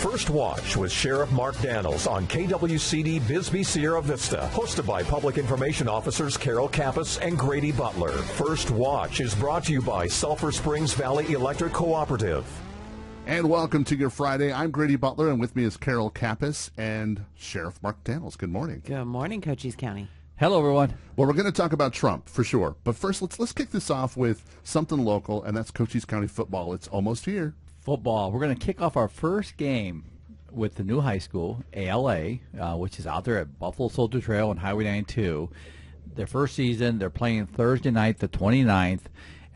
First Watch with Sheriff Mark Daniels on KWCD Bisbee Sierra Vista, hosted by Public Information Officers Carol Kappas and Grady Butler. First Watch is brought to you by Sulphur Springs Valley Electric Cooperative. And welcome to your Friday. I'm Grady Butler, and with me is Carol Kappas and Sheriff Mark Daniels. Good morning. Good morning, Cochise County. Hello, everyone. Well, we're going to talk about Trump for sure, but first let's kick this off with something local, and that's Cochise County football. It's almost here. Football. We're going to kick off our first game with the new high school, ALA, which is out there at Buffalo Soldier Trail and Highway 92. Their first season, they're playing Thursday night, the 29th,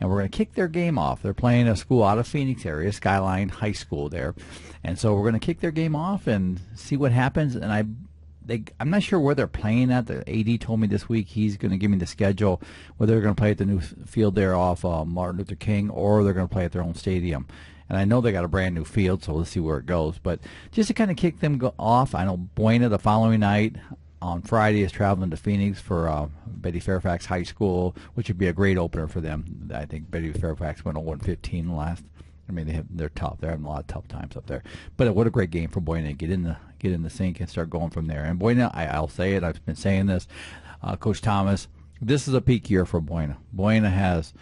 and we're going to kick their game off. They're playing a school out of Phoenix area, Skyline High School there. And so we're going to kick their game off and see what happens. And I'm not sure where they're playing at. The AD told me this week he's going to give me the schedule, whether they're going to play at the new field there off Martin Luther King or they're going to play at their own stadium. And I know they got a brand new field, so let's see where it goes. But just to kind of kick them off, I know Buena the following night on Friday is traveling to Phoenix for Betty Fairfax High School, which would be a great opener for them. I think Betty Fairfax went 0-15 last. I mean, they're tough. They're having a lot of tough times up there. But what a great game for Buena. Get in the sink and start going from there. And Buena, I'll say it. I've been saying this, Coach Thomas. This is a peak year for Buena. Buena has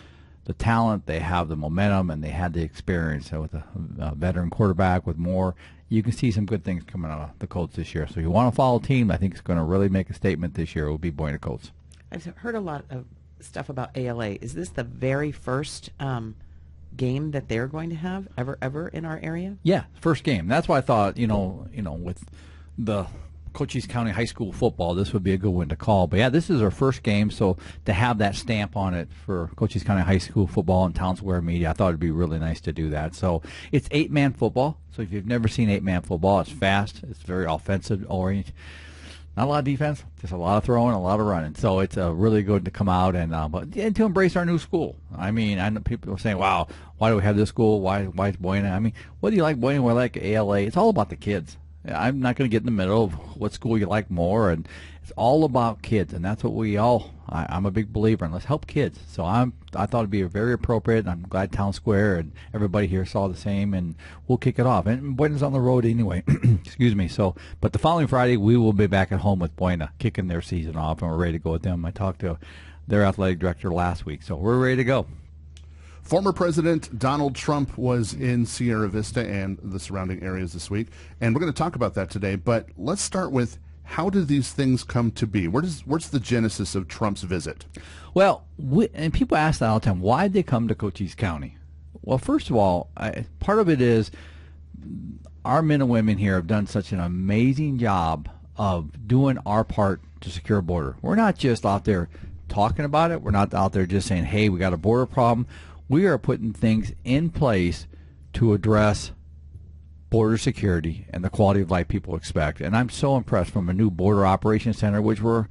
the talent, they have the momentum, and they had the experience. So with a veteran quarterback with more, you can see some good things coming out of the Colts this year. So if you want to follow a team, I think it's going to really make a statement this year. It will be Buena Colts. I've heard a lot of stuff about ALA. Is this the very first game that they're going to have ever in our area? Yeah, first game. That's why I thought, with the Cochise County High School football, this would be a good one to call. But yeah, this is our first game, so to have that stamp on it for Cochise County High School football and Town Square Media, I thought it'd be really nice to do that. So it's 8-man football. So if you've never seen 8-man football, it's fast, it's very offensive oriented. Not a lot of defense, just a lot of throwing, a lot of running. So it's really good to come out and to embrace our new school. I mean, I know people are saying, "Wow, why do we have this school? Why is Buena?" I mean, whether you like Buena or like ALA, it's all about the kids. I'm not going to get in the middle of what school you like more, and it's all about kids, and that's what I'm a big believer in. Let's help kids. So I thought it'd be very appropriate, and I'm glad Town Square and everybody here saw the same, and we'll kick it off. And Buena's on the road anyway. Excuse me. So, but the following Friday, we will be back at home with Buena, kicking their season off, and we're ready to go with them. I talked to their athletic director last week, so we're ready to go. Former President Donald Trump was in Sierra Vista and the surrounding areas this week, and we're going to talk about that today. But let's start with, how did these things come to be? Where's the genesis of Trump's visit? Well, and people ask that all the time, why did they come to Cochise County? Well, first of all, part of it is our men and women here have done such an amazing job of doing our part to secure a border. We're not just out there talking about it. We're not out there just saying, hey, we got a border problem. We are putting things in place to address border security and the quality of life people expect. And I'm so impressed from a new border operations center, which we're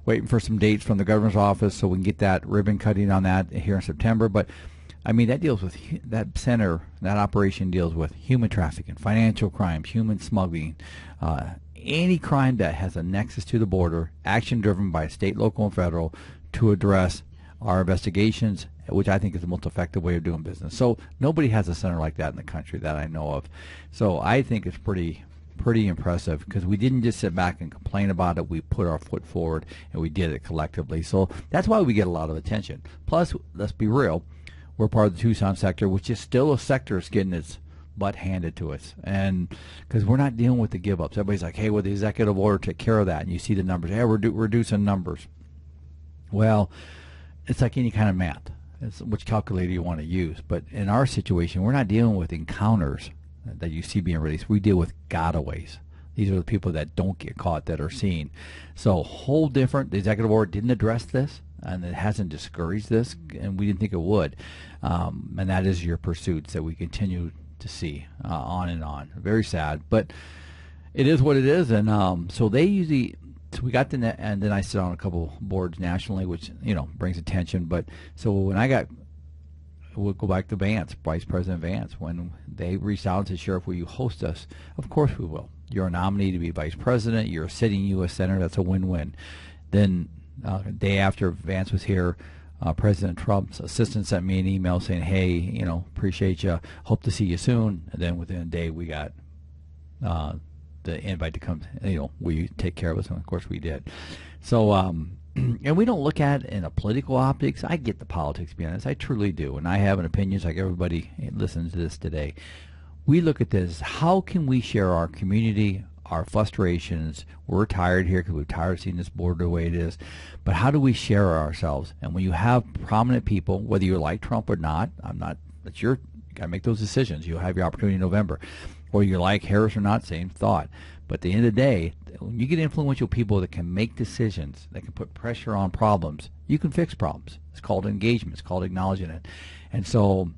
waiting for some dates from the governor's office so we can get that ribbon cutting on that here in September. But I mean, that center, that operation deals with human trafficking, financial crimes, human smuggling, any crime that has a nexus to the border, action driven by state, local, and federal to address our investigations, which I think is the most effective way of doing business. So nobody has a center like that in the country that I know of. So I think it's pretty impressive because we didn't just sit back and complain about it. We put our foot forward and we did it collectively. So that's why we get a lot of attention. Plus, let's be real, we're part of the Tucson sector, which is still a sector that's getting its butt handed to us. And because we're not dealing with the give-ups. Everybody's like, hey, well, the executive order take care of that. And you see the numbers. Hey, we're reducing numbers. Well, it's like any kind of math. It's which calculator you want to use. But in our situation, we're not dealing with encounters that you see being released. We deal with gotaways. These are the people that don't get caught that are seen. So whole different. The executive order didn't address this, and it hasn't discouraged this, and we didn't think it would. And that is your pursuits that we continue to see on and on. Very sad, but it is what it is. And so they usually. So we got the net, and then I sit on a couple boards nationally, which brings attention. But so when we'll go back to Vance, Vice President Vance, when they reached out and said, "Sheriff, will you host us?" Of course we will. You're a nominee to be vice president. You're a sitting U.S. senator. That's a win-win. Then day after Vance was here, President Trump's assistant sent me an email saying, "Hey, appreciate you. Hope to see you soon." And then within a day, we got the invite to come. Will you take care of us? And of course we did. So, and we don't look at it in a political optics. I get the politics, to be honest. I truly do. And I have an opinion, like everybody listening to this today. We look at this, how can we share our community, our frustrations? We're tired here because we're tired of seeing this border the way it is. But how do we share ourselves? And when you have prominent people, whether you like Trump or not, you got to make those decisions. You'll have your opportunity in November. Whether you like Harris or not, same thought. But at the end of the day, when you get influential people that can make decisions, that can put pressure on problems, you can fix problems. It's called engagement. It's called acknowledging it. And so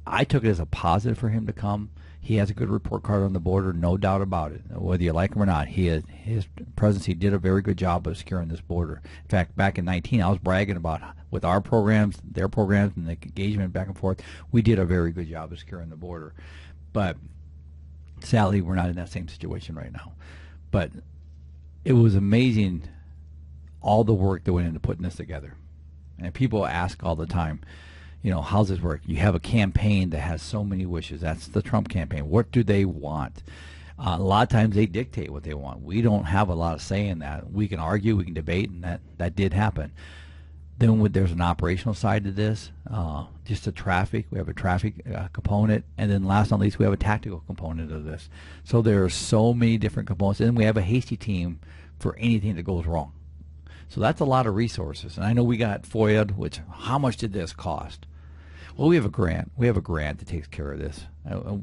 I took it as a positive for him to come. He has a good report card on the border, no doubt about it. Whether you like him or not, his presidency did a very good job of securing this border. In fact, back in 2019, I was bragging about with our programs, their programs, and the engagement back and forth, we did a very good job of securing the border. But sadly, we're not in that same situation right now. But it was amazing all the work that went into putting this together. And people ask all the time, how's this work? You have a campaign that has so many wishes. That's the Trump campaign. What do they want? A lot of times they dictate what they want. We don't have a lot of say in that. We can argue, we can debate, and that did happen. Then there's an operational side to this, just the traffic. We have a traffic component, and then last but not least, we have a tactical component of this. So there are so many different components, and then we have a hasty team for anything that goes wrong. So that's a lot of resources. And I know we got FOIA, which how much did this cost? Well, we have a grant. We have a grant that takes care of this.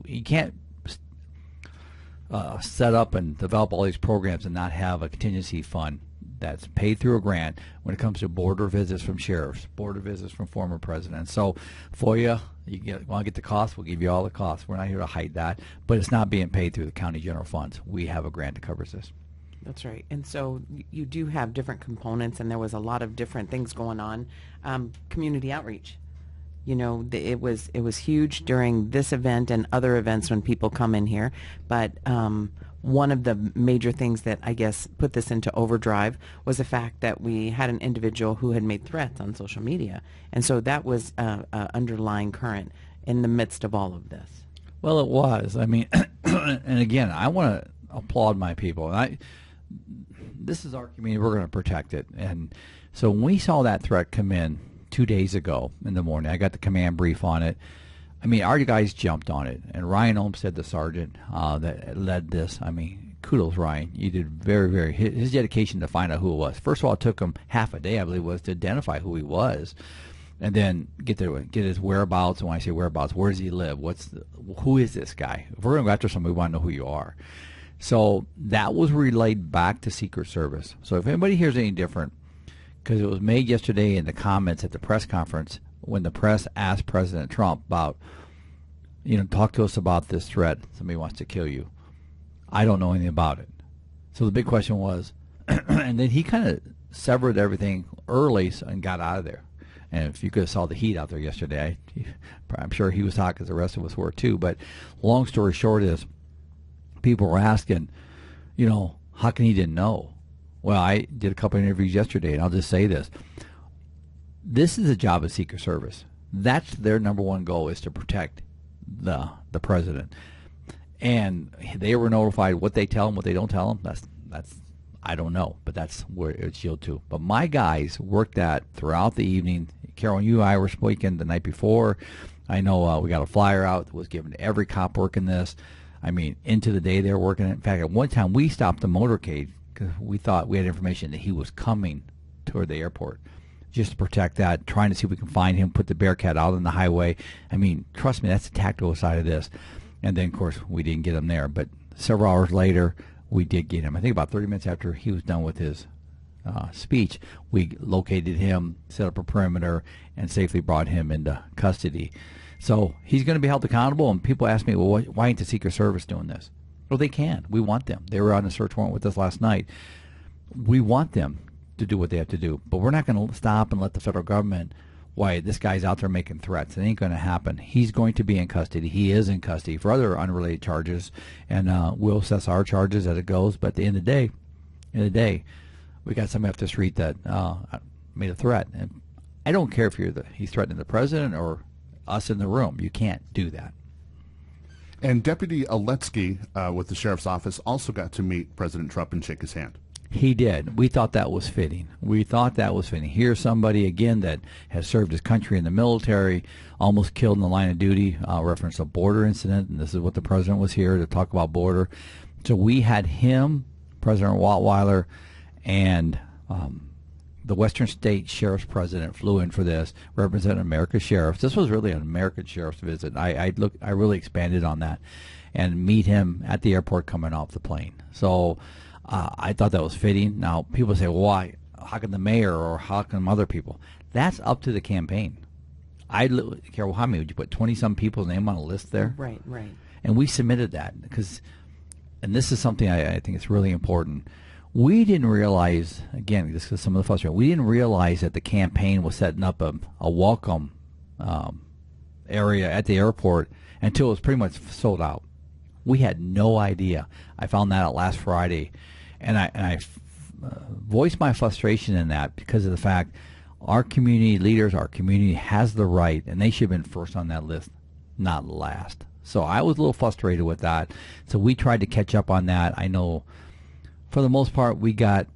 You can't set up and develop all these programs and not have a contingency fund that's paid through a grant when it comes to border visits from sheriffs, border visits from former presidents. So FOIA, want to get the cost, we'll give you all the costs. We're not here to hide that, but it's not being paid through the county general funds. We have a grant that covers this. That's right. And so you do have different components, and there was a lot of different things going on. Community outreach. It was huge during this event and other events when people come in here. But one of the major things that I guess put this into overdrive was the fact that we had an individual who had made threats on social media. And so that was an underlying current in the midst of all of this. Well, it was. I mean, and again, I want to applaud my people. This is our community. We're going to protect it. And so when we saw that threat come in 2 days ago in the morning, I got the command brief on it. I mean, our guys jumped on it. And Ryan Olmstead, the sergeant that led this, I mean, kudos, Ryan. You did very, his dedication to find out who it was. First of all, it took him half a day, I believe, was to identify who he was. And then get his whereabouts. And when I say whereabouts, where does he live? Who is this guy? If we're going to go after somebody, we want to know who you are. So that was relayed back to Secret Service. So if anybody hears any different, because it was made yesterday in the comments at the press conference when the press asked President Trump about, talk to us about this threat. Somebody wants to kill you. I don't know anything about it. So the big question was, and then he kind of severed everything early and got out of there. And if you could have saw the heat out there yesterday, I'm sure he was hot because the rest of us were too. But long story short is, people were asking, how come he didn't know? Well, I did a couple of interviews yesterday, and I'll just say this. This is the job of Secret Service. That's their number one goal, is to protect the president. And they were notified what they tell him, what they don't tell him. That's I don't know, but that's where it's yielded to. But my guys worked that throughout the evening. Carol, you and I were speaking the night before. I know we got a flyer out that was given to every cop working this. I mean, into the day they were working it. In fact, at one time we stopped the motorcade because we thought we had information that he was coming toward the airport, just to protect that, trying to see if we can find him, put the Bearcat out on the highway. I mean, trust me, that's the tactical side of this. And then, of course, we didn't get him there. But several hours later, we did get him. I think about 30 minutes after he was done with his speech, we located him, set up a perimeter, and safely brought him into custody. So he's going to be held accountable, and people ask me, well, why ain't the Secret Service doing this? Well, they can. We want them. They were on a search warrant with us last night. We want them to do what they have to do, but we're not going to stop and let the federal government, why this guy's out there making threats. It ain't going to happen. He's going to be in custody. He is in custody for other unrelated charges, and we'll assess our charges as it goes. But at the end of the day, we got somebody off the street that made a threat. And I don't care if he's threatening the president or us in the room. You can't do that. And Deputy Aletsky with the Sheriff's Office also got to meet President Trump and shake his hand. He did. We thought that was fitting. Here's somebody, again, that has served his country in the military, almost killed in the line of duty, reference a border incident, and this is what the president was here to talk about border. So we had him, President Rottweiler, and the Western State Sheriff's President flew in for this, representing America's sheriffs. This was really an American sheriff's visit. I really expanded on that, and meet him at the airport coming off the plane. So I thought that was fitting. Now, people say, well, why? How can the mayor or how can other people? That's up to the campaign. Carol, how many would you put? 20-some people's name on a list there? Right. And we submitted that because, and this is something I think is really important. We didn't realize, again, this is some of the frustration, we didn't realize that the campaign was setting up a welcome area at the airport until it was pretty much sold out. We had no idea. I found that out last Friday, and I voiced my frustration in that because of the fact our community leaders, our community has the right, and they should have been first on that list, not last. So I was a little frustrated with that. So we tried to catch up on that. I know for the most part we got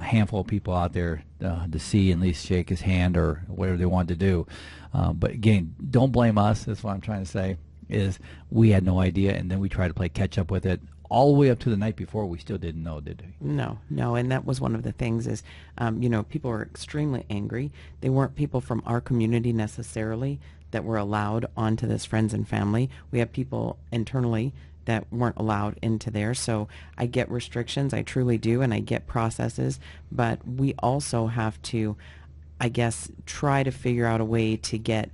a handful of people out there to see and at least shake his hand or whatever they wanted to do. But again, don't blame us. That's what I'm trying to say. Is we had no idea, and then we tried to play catch up with it all the way up to the night before. We still didn't know, did we? No, and that was one of the things is, people were extremely angry. They weren't people from our community necessarily that were allowed onto this friends and family. We have people internally that weren't allowed into there. So I get restrictions, I truly do, and I get processes, but we also have to, I guess, try to figure out a way to get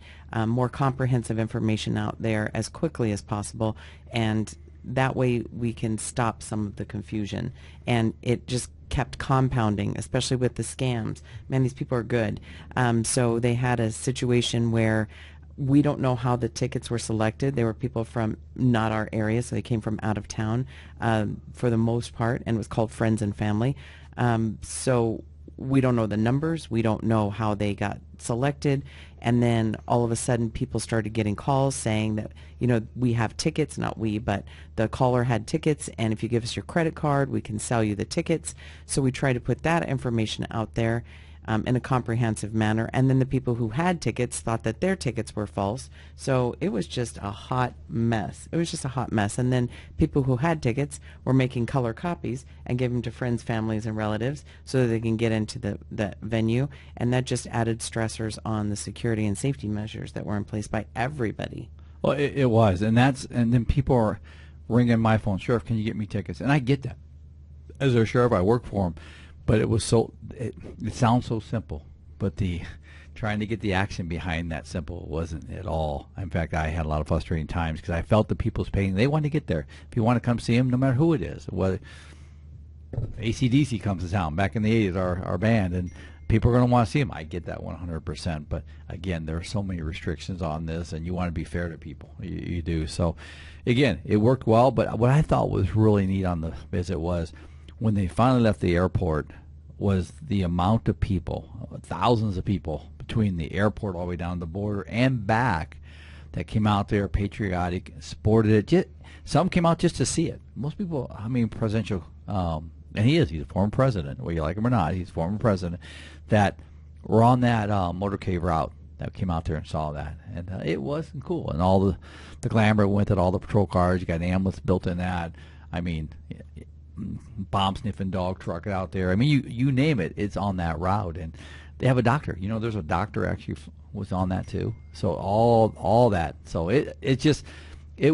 more comprehensive information out there as quickly as possible, and that way we can stop some of the confusion. And it just kept compounding, especially with the scams. Man, these people are good. So they had a situation where we don't know how the tickets were selected. They were people from not our area, so they came from out of town for the most part, and it was called Friends and Family. So we don't know the numbers. We don't know how they got selected. And then all of a sudden people started getting calls saying that, we have tickets, not we, but the caller had tickets, and if you give us your credit card, we can sell you the tickets. So we try to put that information out there in a comprehensive manner. And then the people who had tickets thought that their tickets were false. So it was just a hot mess. And then people who had tickets were making color copies and giving them to friends, families, and relatives so that they can get into the venue. And that just added stressors on the security and safety measures that were in place by everybody. Well, it was. And then people are ringing my phone, Sheriff, can you get me tickets? And I get that. As a sheriff, I work for him. But it was it sounds so simple, but trying to get the action behind that simple wasn't at all. In fact, I had a lot of frustrating times because I felt the people's pain. They want to get there. If you want to come see them, no matter who it is, whether AC/DC comes to town, back in the 80s, our band, and people are going to want to see them. I get that 100%. But again, there are so many restrictions on this, and you want to be fair to people. You do. So again, it worked well. But what I thought was really neat on the visit was, when they finally left the airport, was the amount of people, thousands of people, between the airport all the way down the border and back, that came out there patriotic, supported it. Some came out just to see it. Most people, presidential, and he's a former president, whether you like him or not, he's a former president, that were on that motorcade route that came out there and saw that. And it wasn't cool. And all the glamour went at all the patrol cars. You got an ambulance built in that. Bomb sniffing dog truck out there. You name it, it's on that route. And they have a doctor. There's a doctor actually was on that too. So all that. So it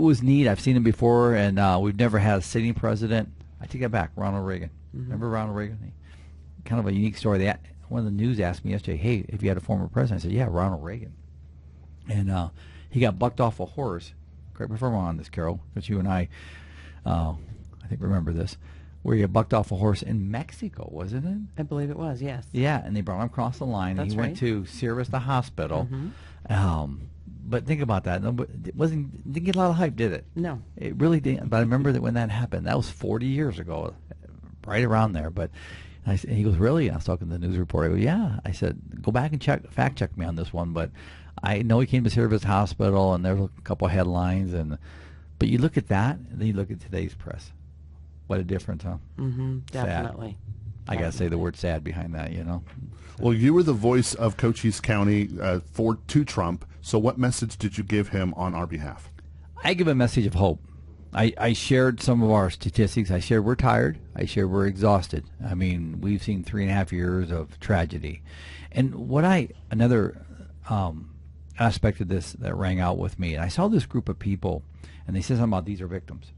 was neat. I've seen him before, and we've never had a sitting president. I take that back. Ronald Reagan. Mm-hmm. Remember Ronald Reagan? Kind of a unique story. One of the news asked me yesterday, hey, if you had a former president, I said, yeah, Ronald Reagan. And he got bucked off a horse. Correct me if I'm wrong on this, Carol, because you and I think remember this, where he bucked off a horse in Mexico, wasn't it? I believe it was, yes. Yeah, and they brought him across the line. That's and he right. went to Sierra Vista Hospital. Mm-hmm. But think about that. It didn't get a lot of hype, did it? No. It really didn't. But I remember that when that happened, that was 40 years ago, right around there. But he goes, really? I was talking to the news reporter. I go, yeah. I said, go back and fact check me on this one. But I know he came to Sierra Vista Hospital, and there were a couple of headlines. But But you look at that, and then you look at today's press. What a difference, huh? Mm-hmm, definitely. I got to say the word sad behind that, you know. Well, you were the voice of Cochise County to Trump. So what message did you give him on our behalf? I give a message of hope. I shared some of our statistics. I shared we're tired. I shared we're exhausted. I mean, we've seen 3.5 years of tragedy. And another aspect of this that rang out with me, and I saw this group of people, and they said something about these are victims.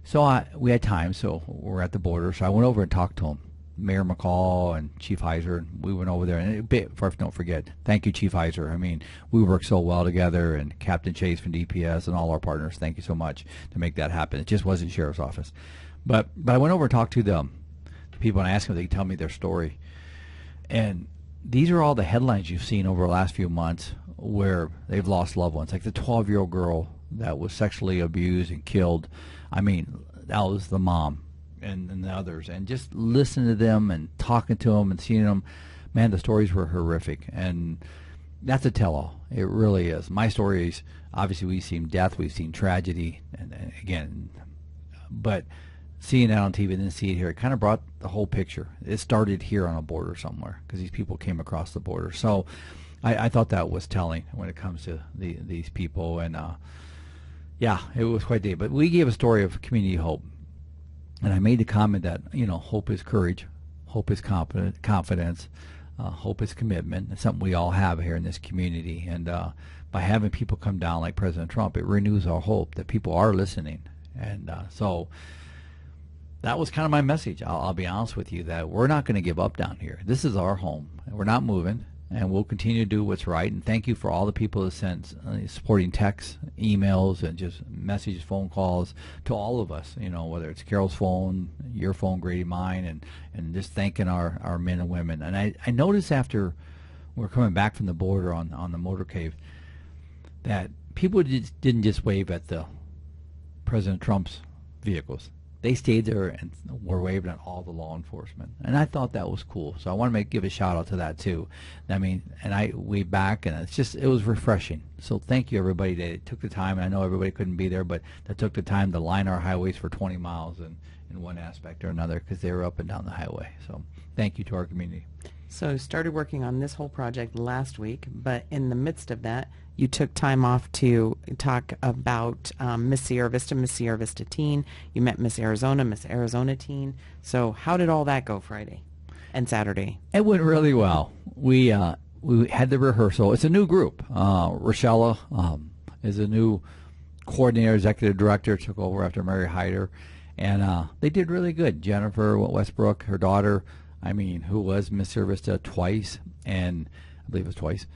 So we had time, so we're at the border. So I went over and talked to them, Mayor McCall and Chief Heiser. And we went over there, and don't forget, thank you, Chief Heiser. I mean, we work so well together, and Captain Chase from DPS and all our partners. Thank you so much to make that happen. It just wasn't Sheriff's Office, but I went over and talked to them, the people, and I asked them if they could tell me their story. And these are all the headlines you've seen over the last few months where they've lost loved ones, like the 12-year-old girl that was sexually abused and killed. I mean, that was the mom and the others. And just listening to them and talking to them and seeing them, man, the stories were horrific. And that's a tell-all. It really is. My stories, obviously, we've seen death, we've seen tragedy, and again, but seeing that on TV and then see it here, it kind of brought the whole picture. It started here on a border somewhere because these people came across the border. So I thought that was telling when it comes to these people. And yeah, it was quite a day. But we gave a story of community hope. And I made the comment that, you know, hope is courage, hope is confidence, hope is commitment. It's something we all have here in this community. And by having people come down like President Trump, it renews our hope that people are listening. And so that was kind of my message. I'll be honest with you that we're not going to give up down here. This is our home. We're not moving. And we'll continue to do what's right. And thank you for all the people that sent supporting texts, emails, and just messages, phone calls to all of us. You know, whether it's Carol's phone, your phone, Grady, mine, and just thanking our men and women. And I noticed after we were coming back from the border on the motorcade that people didn't just wave at the President Trump's vehicles. They stayed there and were waving at all the law enforcement, and I thought that was cool. So I want to give a shout out to that too. I mean, and I waved back, and it was refreshing. So thank you everybody that took the time. And I know everybody couldn't be there, but that took the time to line our highways for 20 miles in one aspect or another because they were up and down the highway. So thank you to our community. So started working on this whole project last week, but in the midst of that, you took time off to talk about Miss Sierra Vista teen. You met Miss Arizona teen. So how did all that go Friday and Saturday? It went really well. We had the rehearsal. It's a new group. Rochella is a new coordinator, executive director, took over after Mary Hyder, and they did really good. Jennifer Westbrook, her daughter, who was Miss Sierra Vista twice, and I believe it was twice.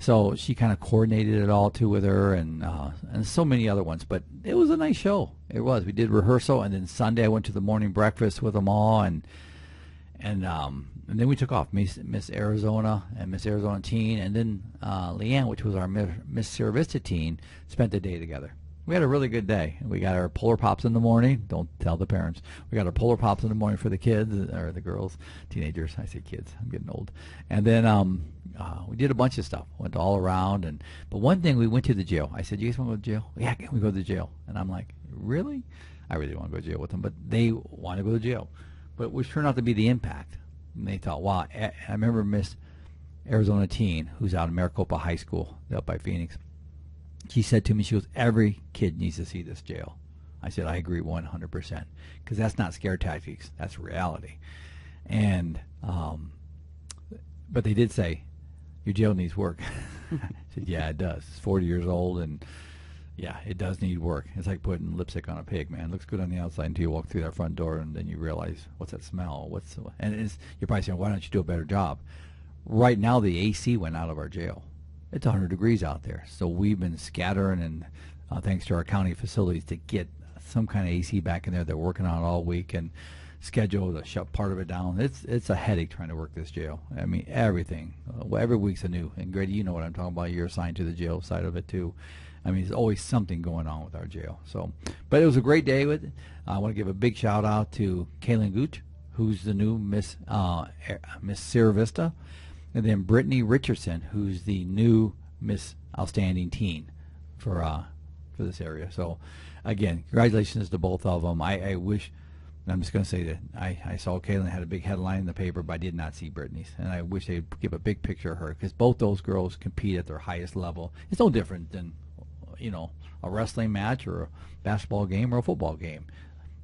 So she kind of coordinated it all too with her, and so many other ones. But it was a nice show. It was. We did rehearsal, and then Sunday I went to the morning breakfast with them all, and then we took off. Miss Arizona and Miss Arizona teen, and then Leanne, which was our Miss Sierra Vista teen, spent the day together. We had a really good day. We got our Polar Pops in the morning. Don't tell the parents. We got our Polar Pops in the morning for the kids, or the girls, teenagers. I say kids. I'm getting old. And then we did a bunch of stuff. Went all around. But one thing, we went to the jail. I said, you guys want to go to jail? Yeah, can we go to the jail? And I'm like, really? I really want to go to jail with them. But they want to go to jail. But which turned out to be the impact. And they thought, wow. I remember Miss Arizona teen, who's out in Maricopa High School, up by Phoenix. She said to me, she goes, every kid needs to see this jail. I said, I agree 100%, because that's not scare tactics. That's reality. And but they did say, your jail needs work. I said, yeah, it does. It's 40 years old, and yeah, it does need work. It's like putting lipstick on a pig, man. It looks good on the outside until you walk through that front door, and then you realize, what's that smell? You're probably saying, why don't you do a better job? Right now, the AC went out of our jail. It's 100 degrees out there, so we've been scattering, and thanks to our county facilities, to get some kind of AC back in there. They're working on it all week and schedule to shut part of it down. It's a headache trying to work this jail. Everything. Every week's a new. And Grady, you know what I'm talking about. You're assigned to the jail side of it too. There's always something going on with our jail. So, but it was a great day with it. I want to give a big shout out to Kaylin Gooch, who's the new Miss Sierra Vista. And then Brittany Richardson, who's the new Miss Outstanding Teen for for this area. So, again, congratulations to both of them. I wish, I'm just going to say that I saw Kaylin had a big headline in the paper, but I did not see Brittany's. And I wish they'd give a big picture of her, because both those girls compete at their highest level. It's no different than, a wrestling match or a basketball game or a football game.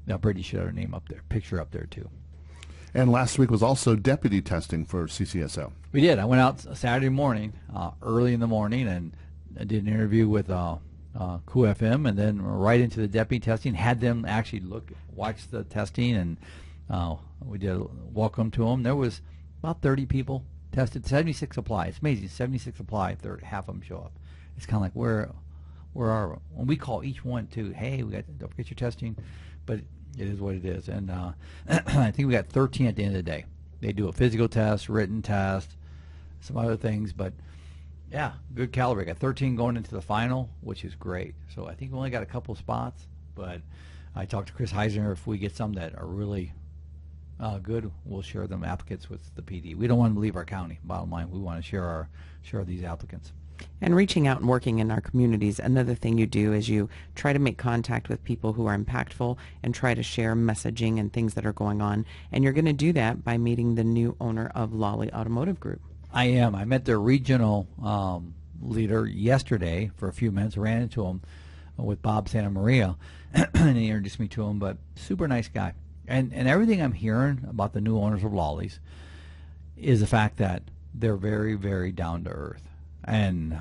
Now, Brittany should have her name up there, picture up there, too. And last week was also deputy testing for CCSO. We did. I went out Saturday morning, early in the morning, and I did an interview with QFM, and then right into the deputy testing. Had them actually watch the testing, and we did a welcome to them. There was about 30 people tested, 76 apply. It's amazing, 76 apply, half of them show up. It's kind of like, where are we? When we call each one too, hey, don't forget your testing, but it is what it is. And I think we got 13 at the end of the day. They do a physical test, written test, some other things, but yeah, good caliber. I got 13 going into the final, which is great. So I think we only got a couple spots, but I talked to Chris Heisner. If we get some that are really good, we'll share them applicants with the PD. We don't want to leave our county. Bottom line, we want to share these applicants. And reaching out and working in our communities, another thing you do is you try to make contact with people who are impactful and try to share messaging and things that are going on. And you're going to do that by meeting the new owner of Lolly Automotive Group. I am. I met their regional leader yesterday for a few minutes. Ran into him with Bob Santa Maria, and he introduced me to him. But super nice guy. And everything I'm hearing about the new owners of Lolly's is the fact that they're very, very down to earth. And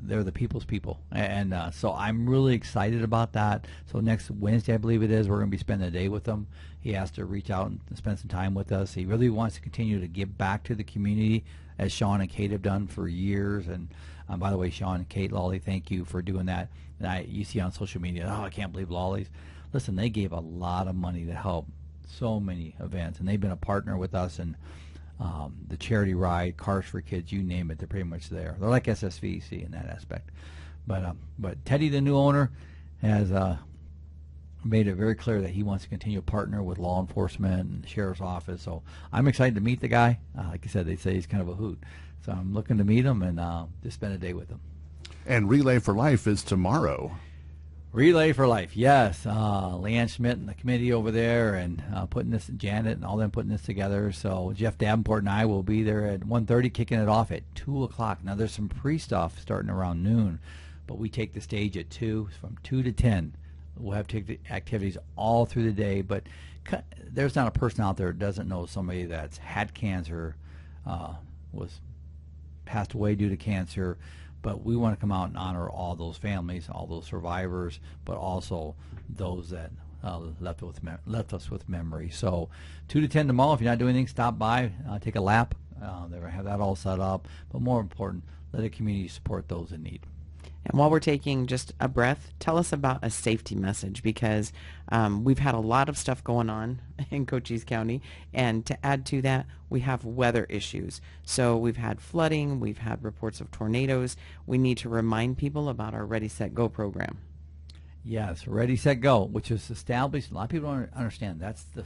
they're the people's people. And so I'm really excited about that. So next Wednesday, I believe it is, we're going to be spending a day with them. He has to reach out and spend some time with us. He really wants to continue to give back to the community, as Sean and Kate have done for years. And by the way, Sean and Kate, Lolly, thank you for doing that. And you see on social media, oh, I can't believe Lolly's. Listen, they gave a lot of money to help so many events. And they've been a partner with us. And the charity ride, Cars for Kids, you name it, they're pretty much there. They're like SSVC in that aspect. But Teddy, the new owner, has made it very clear that he wants to continue to partner with law enforcement and the sheriff's office. So I'm excited to meet the guy. Like I said, they say he's kind of a hoot. So I'm looking to meet him and just spend a day with him. And Relay for Life is tomorrow. Relay for Life, yes. Leanne Schmidt and the committee over there, and Janet and all them putting this together. So Jeff Davenport and I will be there at 1:30, kicking it off at 2 o'clock. Now there's some pre-stuff starting around noon, but we take the stage at 2, from 2 to 10. We'll have activities all through the day, but there's not a person out there that doesn't know somebody that's had cancer, was passed away due to cancer. But we want to come out and honor all those families, all those survivors, but also those that left us with memory. So 2 to 10 tomorrow. If you're not doing anything, stop by, take a lap. They have that all set up. But more important, let the community support those in need. And while we're taking just a breath, tell us about a safety message, because we've had a lot of stuff going on in Cochise County, and to add to that, we have weather issues. So we've had flooding, we've had reports of tornadoes. We need to remind people about our Ready, Set, Go program. Yes, Ready, Set, Go, which is established. A lot of people don't understand. That's the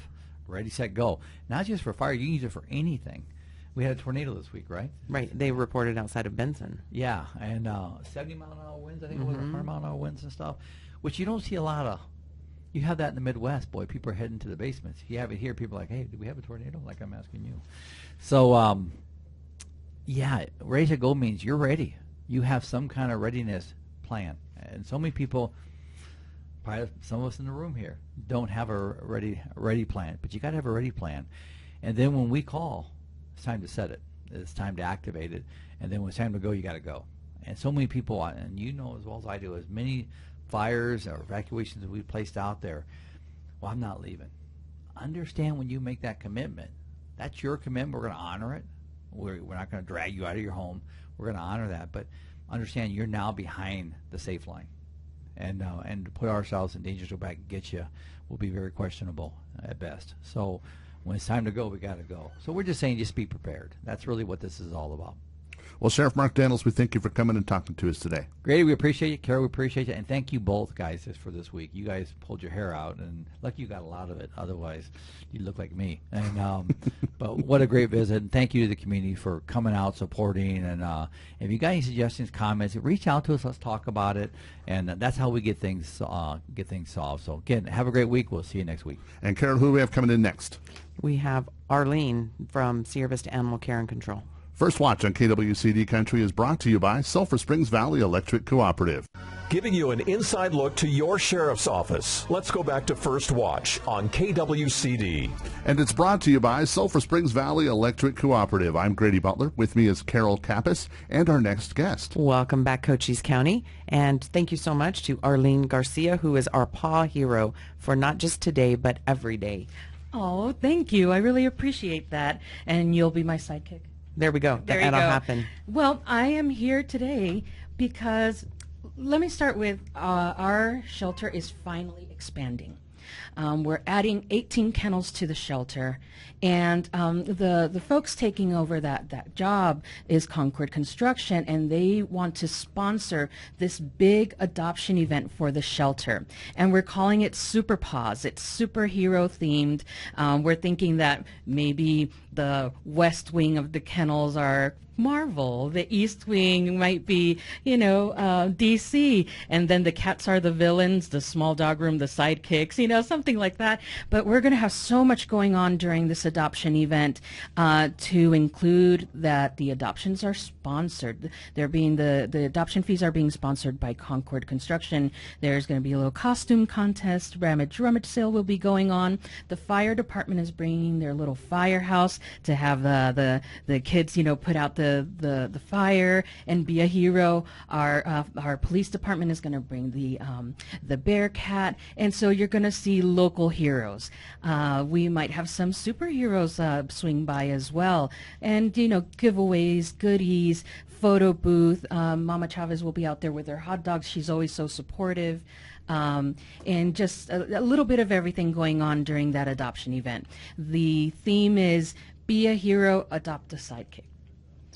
Ready, Set, Go. Not just for fire, you can use it for anything. We had a tornado this week, right? Right. They reported outside of Benson. Yeah, and 70-mile-an-hour winds, I think it was, 100-mile-an-hour winds and stuff, which you don't see a lot of. You have that in the Midwest, boy. People are heading to the basements. You have it here. People are like, hey, do we have a tornado? Like I'm asking you. So, yeah, Ready to Go means you're ready. You have some kind of readiness plan. And so many people, probably some of us in the room here, don't have a ready plan. But you got to have a ready plan. And then when we call, it's time to set it. It's time to activate it. And then when it's time to go, you got to go. And so many people, and you know as well as I do, as many fires or evacuations that we've placed out there, well, I'm not leaving. Understand when you make that commitment, that's your commitment. We're going to honor it. We're not going to drag you out of your home. We're going to honor that. But understand you're now behind the safe line. And to put ourselves in danger to go back and get you will be very questionable at best. So when it's time to go, we got to go. So we're just saying just be prepared. That's really what this is all about. Well, Sheriff Mark Daniels, we thank you for coming and talking to us today. Grady, we appreciate you. Carol, we appreciate you. And thank you both guys for this week. You guys pulled your hair out, and lucky you got a lot of it. Otherwise, you look like me. And but what a great visit. And thank you to the community for coming out, supporting. And if you got any suggestions, comments, reach out to us. Let's talk about it. And that's how we get things solved. So, again, have a great week. We'll see you next week. And, Carol, who do we have coming in next? We have Arlene from Sierra Vista Animal Care and Control. First Watch on KWCD Country is brought to you by Sulphur Springs Valley Electric Cooperative. Giving you an inside look to your sheriff's office. Let's go back to First Watch on KWCD. And it's brought to you by Sulphur Springs Valley Electric Cooperative. I'm Grady Butler. With me is Carol Kappas and our next guest. Welcome back, Cochise County. And thank you so much to Arlene Garcia, who is our paw hero for not just today, but every day. Oh, thank you. I really appreciate that. And you'll be my sidekick. There we go. There you That'll go. happen. Well, I am here today because, let me start with, our shelter is finally expanding. We're adding 18 kennels to the shelter, and the folks taking over that job is Concord Construction, and they want to sponsor this big adoption event for the shelter. And we're calling it Super Paws. It's superhero themed. We're thinking that maybe the west wing of the kennels are Marvel, the East Wing might be, DC, and then the cats are the villains, the small dog room, the sidekicks, something like that. But we're going to have so much going on during this adoption event to include that the adoptions are sponsored. They're being the adoption fees are being sponsored by Concord Construction. There's going to be a little costume contest, rummage sale will be going on. The fire department is bringing their little firehouse to have the kids, put out the fire and be a hero. Our police department is going to bring the bear cat, and so you're going to see local heroes. We might have some superheroes swing by as well, and giveaways, goodies, photo booth. Mama Chavez will be out there with her hot dogs. She's always so supportive. And just a little bit of everything going on during that adoption event. The theme is be a hero, adopt a sidekick.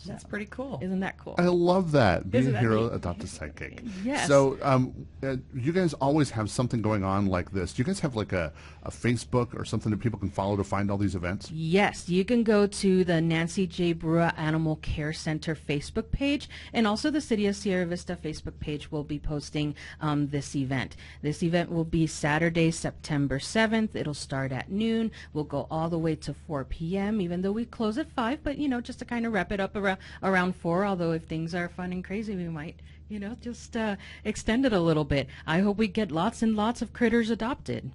That's pretty cool. Isn't that cool? I love that. Be Isn't a that hero, neat? adopt a sidekick. Yes. So you guys always have something going on like this. Do you guys have like a Facebook or something that people can follow to find all these events? Yes, you can go to the Nancy J. Brua Animal Care Center Facebook page, and also the City of Sierra Vista Facebook page will be posting this event. This event will be Saturday, September 7th. It'll start at noon. We'll go all the way to 4 p.m., even though we close at 5, but, just to kind of wrap it up around 4, although if things are fun and crazy, we might, just extend it a little bit. I hope we get lots and lots of critters adopted.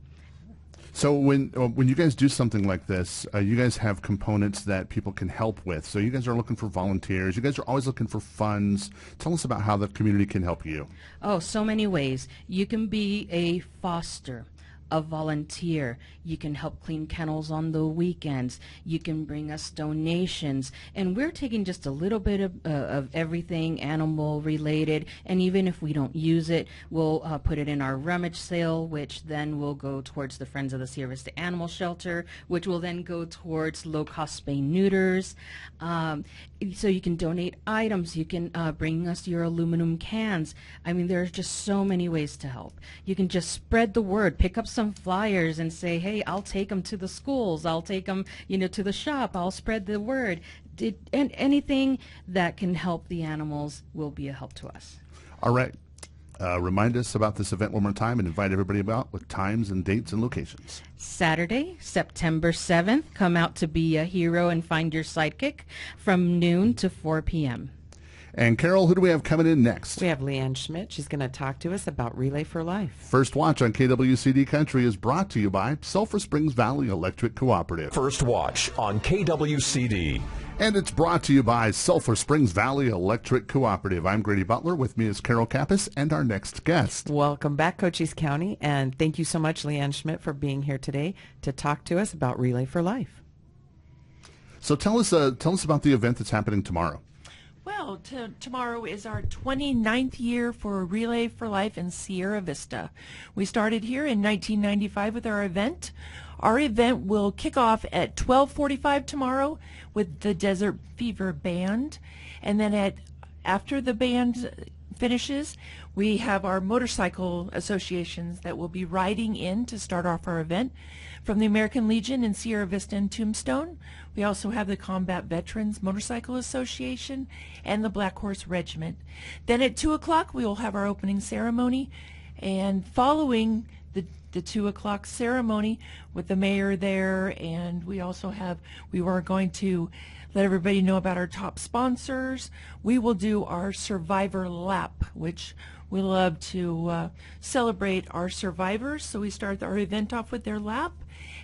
So when you guys do something like this, you guys have components that people can help with. So you guys are looking for volunteers. You guys are always looking for funds. Tell us about how the community can help you. Oh, so many ways. You can be a foster, a volunteer. You can help clean kennels on the weekends. You can bring us donations. And we're taking just a little bit of everything animal related. And even if we don't use it, we'll put it in our rummage sale, which then will go towards the Friends of the Sierra Vista Animal Shelter, which will then go towards low-cost spay neuters. So you can donate items. You can bring us your aluminum cans. I mean, there's just so many ways to help. You can just spread the word. Pick up some flyers and say, hey, I'll take them to the schools. I'll take them, to the shop. I'll spread the word. And anything that can help the animals will be a help to us. All right. Remind us about this event one more time and invite everybody about with times and dates and locations. Saturday, September 7th. Come out to be a hero and find your sidekick from noon to 4 p.m. And Carol, who do we have coming in next? We have Leanne Schmidt. She's going to talk to us about Relay for Life. First Watch on KWCD Country is brought to you by Sulphur Springs Valley Electric Cooperative. First Watch on KWCD. And it's brought to you by Sulphur Springs Valley Electric Cooperative. I'm Grady Butler. With me is Carol Kappas and our next guest. Welcome back, Cochise County, and thank you so much, Leanne Schmidt, for being here today to talk to us about Relay for Life. So tell us about the event that's happening tomorrow. Well, tomorrow is our 29th year for Relay for Life in Sierra Vista. We started here in 1995 with our event. Our event will kick off at 12:45 tomorrow with the Desert Fever Band, and then after the band finishes, we have our motorcycle associations that will be riding in to start off our event. From the American Legion in Sierra Vista and Tombstone, we also have the Combat Veterans Motorcycle Association and the Black Horse Regiment. Then at 2 o'clock, we will have our opening ceremony, and following the 2 o'clock ceremony with the mayor there, and we were going to let everybody know about our top sponsors. We will do our Survivor Lap, which we love to celebrate our survivors. So we start our event off with their lap,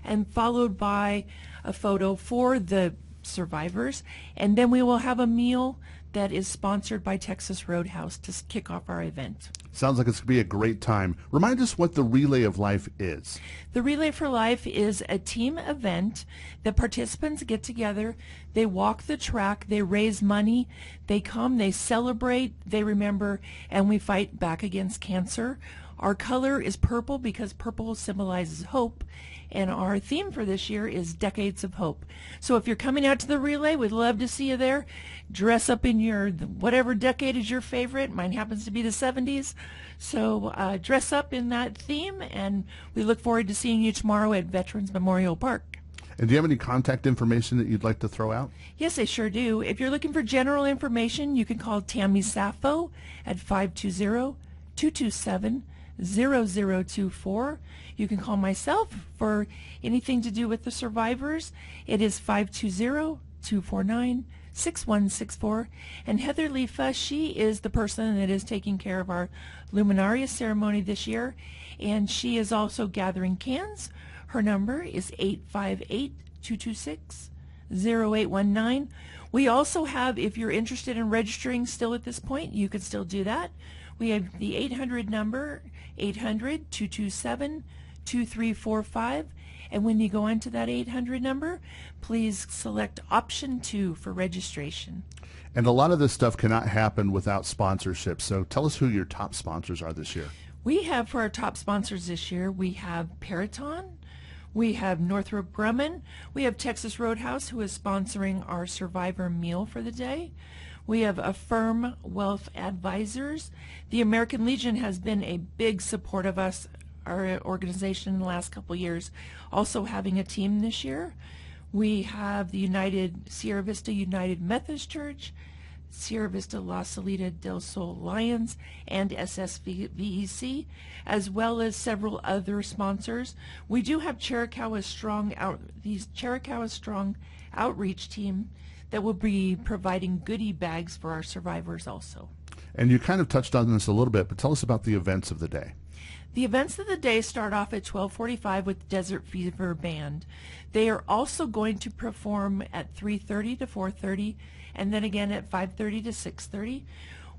and followed by a photo for the survivors. And then we will have a meal that is sponsored by Texas Roadhouse to kick off our event. Sounds like it's going to be a great time. Remind us what the Relay of Life is. The Relay for Life is a team event that participants get together, they walk the track, they raise money, they come, they celebrate, they remember, and we fight back against cancer. Our color is purple because purple symbolizes hope, and our theme for this year is Decades of Hope. So if you're coming out to the relay, we'd love to see you there. Dress up in your, whatever decade is your favorite. Mine happens to be the 70s. So dress up in that theme, and we look forward to seeing you tomorrow at Veterans Memorial Park. And do you have any contact information that you'd like to throw out? Yes, I sure do. If you're looking for general information, you can call Tammy Sappho at 520-227-0024. You can call myself for anything to do with the survivors. It is 520-249-6164. And Heather Lefa, she is the person that is taking care of our Luminaria ceremony this year, and she is also gathering cans. Her number is 858-226-0819. We also have, if you're interested in registering still at this point, you could still do that. We have the 800 number, 800-227-2345. And when you go into that 800 number, please select option 2 for registration. And a lot of this stuff cannot happen without sponsorship. So tell us who your top sponsors are this year. We have, for our top sponsors this year, we have Peraton, we have Northrop Grumman, we have Texas Roadhouse, who is sponsoring our Survivor meal for the day. We have Affirm Wealth Advisors. The American Legion has been a big support of us, our organization, in the last couple of years, also having a team this year. We have the Sierra Vista United Methodist Church, Sierra Vista La Salida del Sol Lions, and SSVEC, as well as several other sponsors. We do have Chiricahua Strong Outreach Team that will be providing goodie bags for our survivors also. And you kind of touched on this a little bit, but tell us about the events of the day. The events of the day start off at 12:45 with Desert Fever Band. They are also going to perform at 3:30 to 4:30, and then again at 5:30 to 6:30.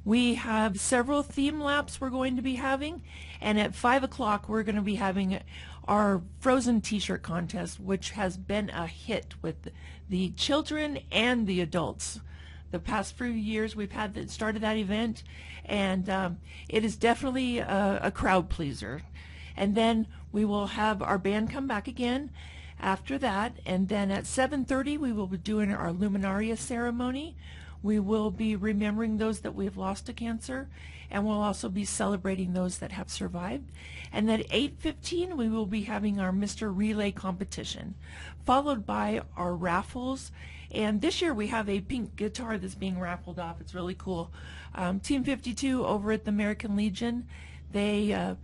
We have several theme laps we're going to be having, and at 5 o'clock we're going to be having our Frozen t-shirt contest, which has been a hit with the children and the adults. The past few years we've started that event, and it is definitely a crowd pleaser. And then we will have our band come back again after that, and then at 7:30 we will be doing our Luminaria ceremony. We will be remembering those that we have lost to cancer, and we'll also be celebrating those that have survived. And then at 8:15 we will be having our Mr. Relay competition, followed by our raffles. And this year we have a pink guitar that's being raffled off. It's really cool. Team 52 over at the American Legion, they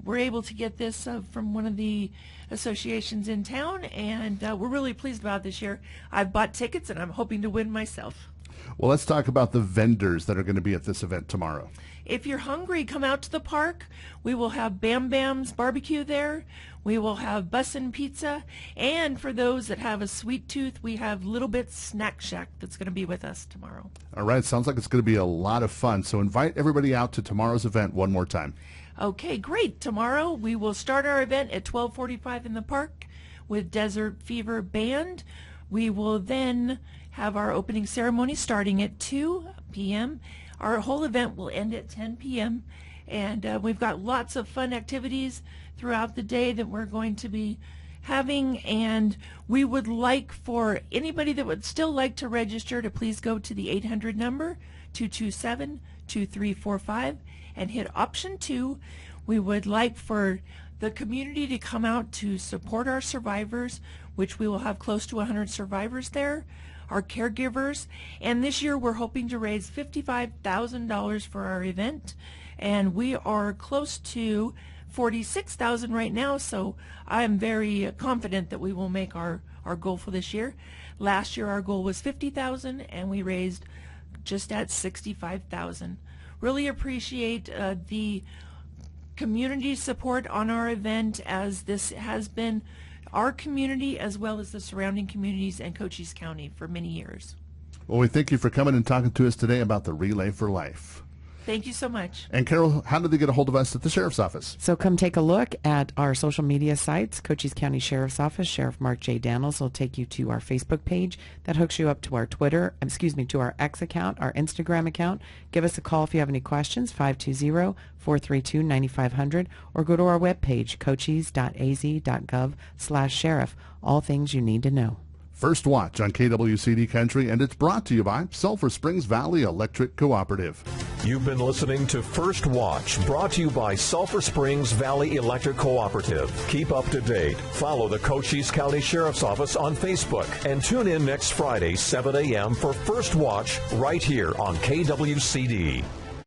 were able to get this from one of the associations in town, and we're really pleased about it this year. I've bought tickets, and I'm hoping to win myself. Well, let's talk about the vendors that are going to be at this event tomorrow. If you're hungry, come out to the park. We will have Bam Bam's Barbecue there. We will have Bussin' Pizza. And for those that have a sweet tooth, we have Little Bit's Snack Shack that's going to be with us tomorrow. All right. Sounds like it's going to be a lot of fun. So invite everybody out to tomorrow's event one more time. Okay, great. Tomorrow we will start our event at 12:45 in the park with Desert Fever Band. We will then have our opening ceremony starting at 2 p.m. Our whole event will end at 10 p.m. And we've got lots of fun activities throughout the day that we're going to be having, and we would like for anybody that would still like to register to please go to the 800 number, 227-2345, and hit option 2. We would like for the community to come out to support our survivors, which we will have close to 100 survivors there, our caregivers, and this year we're hoping to raise $55,000 for our event, and we are close to $46,000 right now, so I'm very confident that we will make our goal for this year. Last year our goal was $50,000 and we raised just at $65,000. Really appreciate the community support on our event, as this has been our community as well as the surrounding communities and Cochise County for many years. Well, we thank you for coming and talking to us today about the Relay for Life. Thank you so much. And Carol, how do they get a hold of us at the Sheriff's Office? So come take a look at our social media sites. Cochise County Sheriff's Office, Sheriff Mark J. Daniels will take you to our Facebook page. That hooks you up to our to our X account, our Instagram account. Give us a call if you have any questions, 520-432-9500, or go to our webpage, cochise.az.gov/sheriff. All things you need to know. First Watch on KWCD Country, and it's brought to you by Sulphur Springs Valley Electric Cooperative. You've been listening to First Watch, brought to you by Sulphur Springs Valley Electric Cooperative. Keep up to date. Follow the Cochise County Sheriff's Office on Facebook, and tune in next Friday, 7 a.m. for First Watch right here on KWCD.